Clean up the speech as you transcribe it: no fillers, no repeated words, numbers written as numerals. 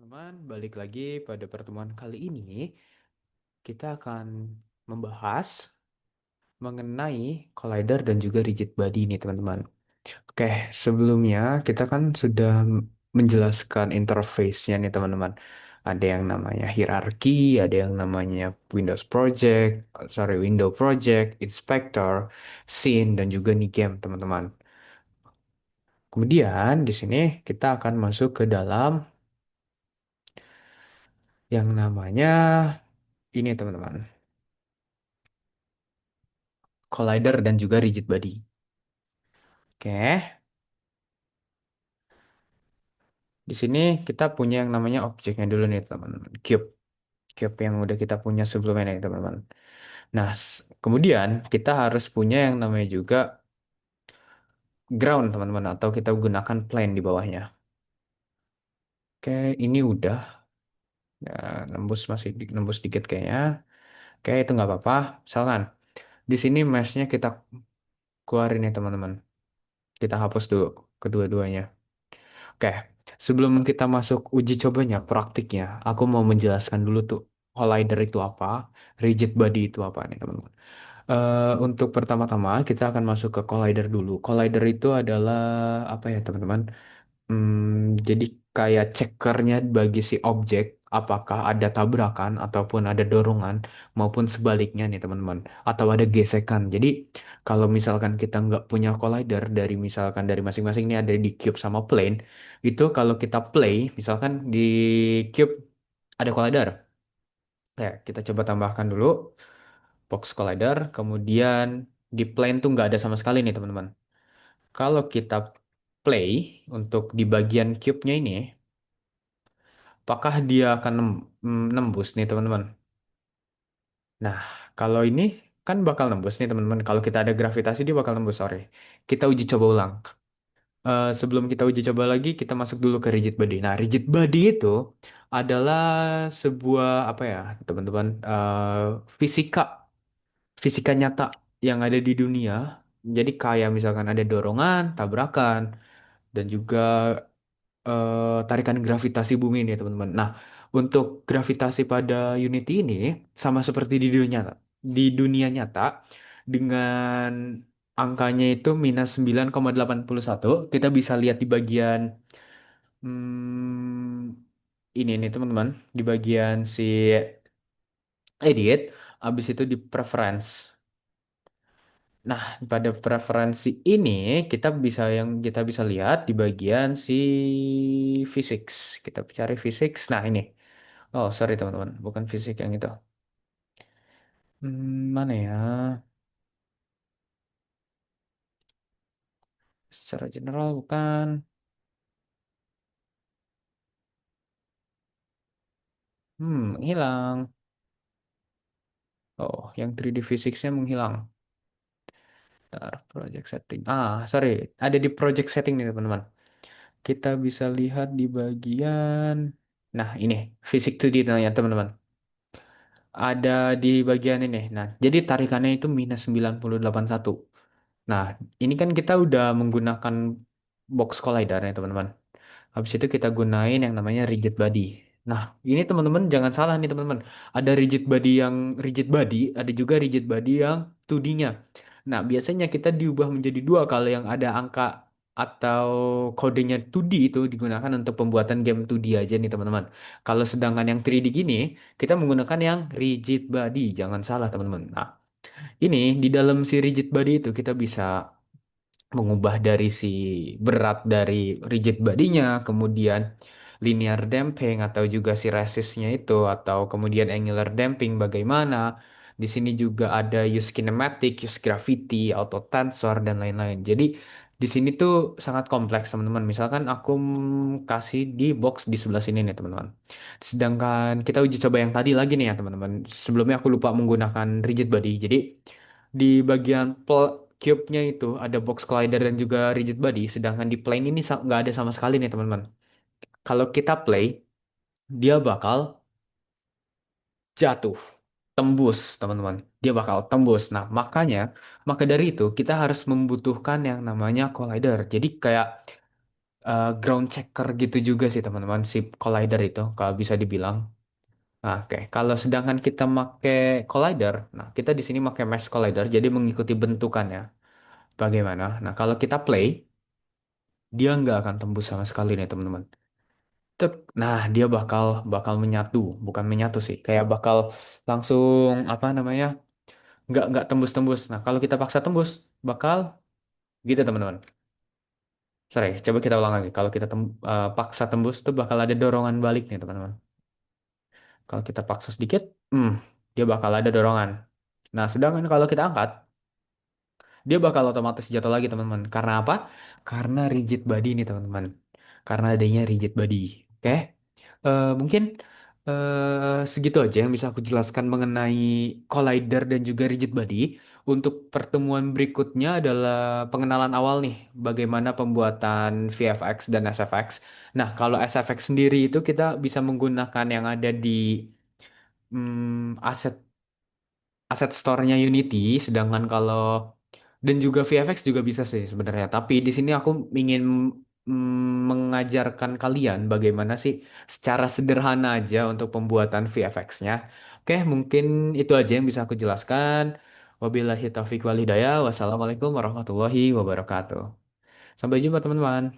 Teman-teman, balik lagi pada pertemuan kali ini, kita akan membahas mengenai collider dan juga rigid body nih, teman-teman. Oke, sebelumnya kita kan sudah menjelaskan interface-nya nih, teman-teman. Ada yang namanya hierarki, ada yang namanya Windows Project, Window Project, Inspector, Scene, dan juga Nigam, teman-teman. Kemudian di sini kita akan masuk ke dalam yang namanya ini, teman-teman. Collider dan juga rigid body. Oke, di sini kita punya yang namanya objeknya dulu nih teman-teman. Cube, cube yang udah kita punya sebelumnya nih teman-teman. Nah, kemudian kita harus punya yang namanya juga ground teman-teman atau kita gunakan plane di bawahnya. Oke, ini udah. Nah, nembus masih nembus dikit kayaknya. Oke, itu nggak apa-apa. Misalkan di sini mesh-nya kita keluarin nih teman-teman. Kita hapus dulu kedua-duanya. Oke, sebelum kita masuk uji cobanya, praktiknya, aku mau menjelaskan dulu tuh collider itu apa, rigid body itu apa nih teman-teman. Untuk pertama-tama kita akan masuk ke collider dulu. Collider itu adalah apa ya teman-teman? Jadi kayak checkernya bagi si objek, apakah ada tabrakan ataupun ada dorongan maupun sebaliknya nih teman-teman, atau ada gesekan. Jadi kalau misalkan kita nggak punya collider dari misalkan dari masing-masing ini ada di cube sama plane, itu kalau kita play, misalkan di cube ada collider, ya kita coba tambahkan dulu box collider, kemudian di plane tuh nggak ada sama sekali nih teman-teman. Kalau kita play untuk di bagian cube-nya ini, apakah dia akan nembus nih teman-teman? Nah, kalau ini kan bakal nembus nih teman-teman. Kalau kita ada gravitasi dia bakal nembus, sorry. Kita uji coba ulang. Sebelum kita uji coba lagi, kita masuk dulu ke rigid body. Nah, rigid body itu adalah sebuah apa ya, teman-teman, fisika, fisika nyata yang ada di dunia. Jadi kayak misalkan ada dorongan, tabrakan, dan juga tarikan gravitasi bumi ini, teman-teman. Nah, untuk gravitasi pada Unity ini sama seperti di dunia nyata dengan angkanya itu minus 9,81. Kita bisa lihat di bagian ini nih, teman-teman, di bagian si edit, habis itu di preference. Nah, pada preferensi ini kita bisa lihat di bagian si physics. Kita cari physics. Nah, ini. Oh, sorry teman-teman, bukan fisik yang itu. Mana ya? Secara general bukan. Hilang. Oh, yang 3D physicsnya menghilang. Ntar, project setting. Sorry. Ada di project setting nih, teman-teman. Kita bisa lihat di bagian. Nah, ini. Physics 2D namanya, teman-teman. Ada di bagian ini. Nah, jadi tarikannya itu minus 9,81. Nah, ini kan kita udah menggunakan box collider ya, teman-teman. Habis itu kita gunain yang namanya rigid body. Nah, ini teman-teman jangan salah nih teman-teman. Ada rigid body yang rigid body, ada juga rigid body yang 2D-nya. Nah, biasanya kita diubah menjadi dua kalau yang ada angka atau kodenya 2D itu digunakan untuk pembuatan game 2D aja nih teman-teman. Kalau sedangkan yang 3D gini, kita menggunakan yang rigid body. Jangan salah teman-teman. Nah, ini di dalam si rigid body itu kita bisa mengubah dari si berat dari rigid bodinya, kemudian linear damping atau juga si resistnya itu, atau kemudian angular damping bagaimana. Di sini juga ada use kinematic, use gravity, auto tensor dan lain-lain. Jadi di sini tuh sangat kompleks teman-teman. Misalkan aku kasih di box di sebelah sini nih teman-teman. Sedangkan kita uji coba yang tadi lagi nih ya teman-teman. Sebelumnya aku lupa menggunakan rigid body. Jadi di bagian cube-nya itu ada box collider dan juga rigid body, sedangkan di plane ini nggak ada sama sekali nih teman-teman. Kalau kita play, dia bakal jatuh, tembus teman-teman. Dia bakal tembus. Nah, maka dari itu kita harus membutuhkan yang namanya collider. Jadi kayak ground checker gitu juga sih teman-teman si collider itu kalau bisa dibilang. Nah, oke, kalau sedangkan kita pakai collider, nah kita di sini pakai mesh collider, jadi mengikuti bentukannya. Bagaimana? Nah, kalau kita play, dia nggak akan tembus sama sekali nih teman-teman. Tek. Nah, dia bakal bakal menyatu, bukan menyatu sih, kayak bakal langsung apa namanya? Nggak tembus-tembus. Nah, kalau kita paksa tembus, bakal gitu teman-teman. Sorry, coba kita ulang lagi. Kalau kita paksa tembus tuh bakal ada dorongan balik nih teman-teman. Kalau kita paksa sedikit, hmm, dia bakal ada dorongan. Nah, sedangkan kalau kita angkat, dia bakal otomatis jatuh lagi teman-teman. Karena apa? Karena rigid body nih teman-teman. Karena adanya rigid body. Oke? Mungkin segitu aja yang bisa aku jelaskan mengenai collider dan juga rigid body. Untuk pertemuan berikutnya adalah pengenalan awal nih, bagaimana pembuatan VFX dan SFX. Nah, kalau SFX sendiri itu kita bisa menggunakan yang ada di aset aset store-nya Unity, sedangkan kalau dan juga VFX juga bisa sih sebenarnya. Tapi di sini aku ingin mengajarkan kalian bagaimana sih secara sederhana aja untuk pembuatan VFX-nya. Oke, mungkin itu aja yang bisa aku jelaskan. Wabillahi taufiq wal hidayah. Wassalamualaikum warahmatullahi wabarakatuh. Sampai jumpa teman-teman.